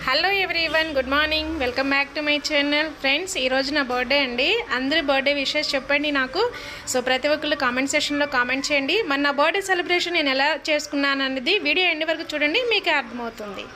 Hello everyone, good morning. Welcome back to my channel. Friends, ఈరోజు నా birthday అండి. అందరి బర్త్డే విషెస్ చెప్పండి నాకు. సో ప్రతి ఒక్కరు కామెంట్ సెక్షన్లో కామెంట్ చేయండి. మన నా బర్త్డే సెలబ్రేషన్ నేను ఎలా చేసుకున్నాను అనేది వీడియో ఎండ్ వరకు చూడండి, మీకే అర్థమవుతుంది.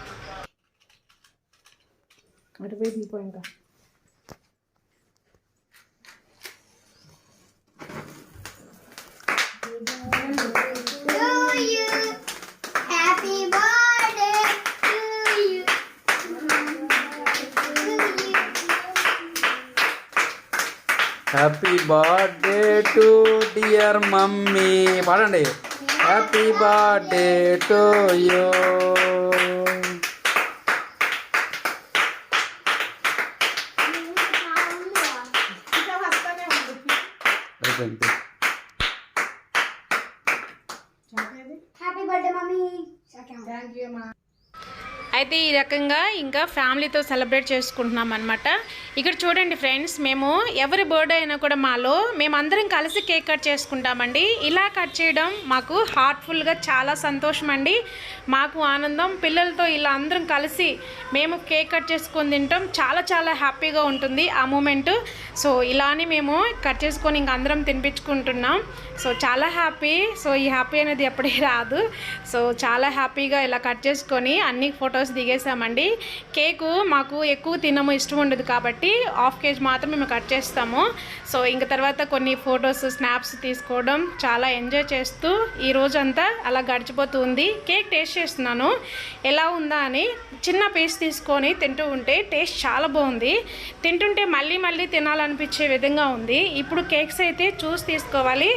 Happy birthday to dear mummy. పాడండి. Happy birthday to you. Happy birthday mummy. Thank you మా. అయితే ఈ రకంగా ఇంకా ఫ్యామిలీతో సెలబ్రేట్ చేసుకుంటున్నాం అనమాట. ఇక్కడ చూడండి ఫ్రెండ్స్, మేము ఎవరి బర్త్డే అయినా కూడా మాలో మేమందరం కలిసి కేక్ కట్ చేసుకుంటామండి. ఇలా కట్ చేయడం మాకు హార్ట్ఫుల్గా చాలా సంతోషం అండి, మాకు ఆనందం. పిల్లలతో ఇలా అందరం కలిసి మేము కేక్ కట్ చేసుకొని తింటాం, చాలా చాలా హ్యాపీగా ఉంటుంది ఆ మూమెంట్. సో ఇలానే మేము కట్ చేసుకొని ఇంక అందరం తినిపించుకుంటున్నాం. సో చాలా హ్యాపీ. సో ఈ హ్యాపీ అనేది ఎప్పుడే రాదు. సో చాలా హ్యాపీగా ఇలా కట్ చేసుకొని అన్ని ఫొటోస్ దిగేసామండి. కేకు మాకు ఎక్కువ తినము, ఇష్టం ఉండదు కాబట్టి హాఫ్ కేజీ మాత్రం మేము కట్ చేస్తాము. సో ఇంక తర్వాత కొన్ని ఫొటోస్ స్నాప్స్ తీసుకోవడం, చాలా ఎంజాయ్ చేస్తూ ఈ రోజంతా అలా గడిచిపోతుంది. కేక్ టేస్ట్ చేస్తున్నాను ఎలా ఉందా అని. చిన్న పీస్ తీసుకొని తింటూ ఉంటే టేస్ట్ చాలా బాగుంది. తింటుంటే మళ్ళీ మళ్ళీ తినాలనిపించే విధంగా ఉంది. ఇప్పుడు కేక్స్ అయితే చూసి తీసుకోవాలి.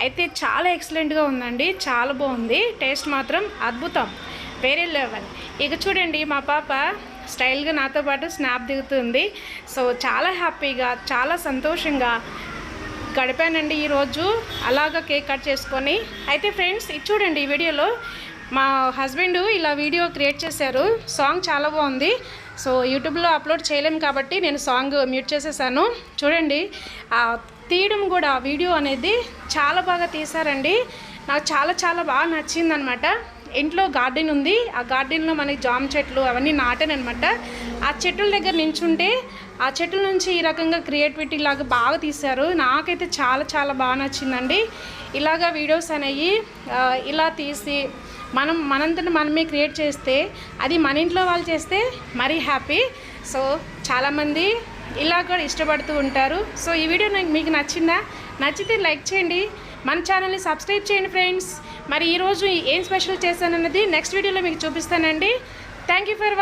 అయితే చాలా ఎక్సలెంట్గా ఉందండి, చాలా బాగుంది. టేస్ట్ మాత్రం అద్భుతం, వేరే లెవెల్. ఇక చూడండి, మా పాప స్టైల్గా నాతో పాటు స్నాప్ దిగుతుంది. సో చాలా హ్యాపీగా, చాలా సంతోషంగా గడిపానండి ఈరోజు అలాగా కేక్ కట్ చేసుకొని. అయితే ఫ్రెండ్స్, ఇది చూడండి, ఈ వీడియోలో మా హస్బెండ్ ఇలా వీడియో క్రియేట్ చేశారు. సాంగ్ చాలా బాగుంది. సో యూట్యూబ్లో అప్లోడ్ చేయలేము కాబట్టి నేను సాంగ్ మ్యూట్ చేసేసాను. చూడండి, తీయడం కూడా వీడియో అనేది చాలా బాగా తీశారండి. నాకు చాలా చాలా బాగా నచ్చిందనమాట. ఇంట్లో గార్డెన్ ఉంది, ఆ గార్డెన్లో మనకి జామ చెట్లు అవన్నీ నాటానమాట. ఆ చెట్ల దగ్గర నించుంటే ఆ చెట్ల నుంచి ఈ రకంగా క్రియేటివిటీ లాగా బాగా తీశారు. నాకైతే చాలా చాలా బాగా నచ్చిందండి. ఇలాగా వీడియోస్ అనేవి ఇలా తీసి మనంతట మనమే క్రియేట్ చేస్తే, అది మన ఇంట్లో వాళ్ళు చేస్తే మరీ హ్యాపీ. సో చాలామంది ఇలా కూడా ఇష్టపడుతూ ఉంటారు. సో ఈ వీడియో మీకు నచ్చిందా? నచ్చితే లైక్ చేయండి, మన ఛానల్ని సబ్స్క్రైబ్ చేయండి ఫ్రెండ్స్. మరి ఈరోజు ఏం స్పెషల్ చేశానన్నది నెక్స్ట్ వీడియోలో మీకు చూపిస్తానండి. Thank you for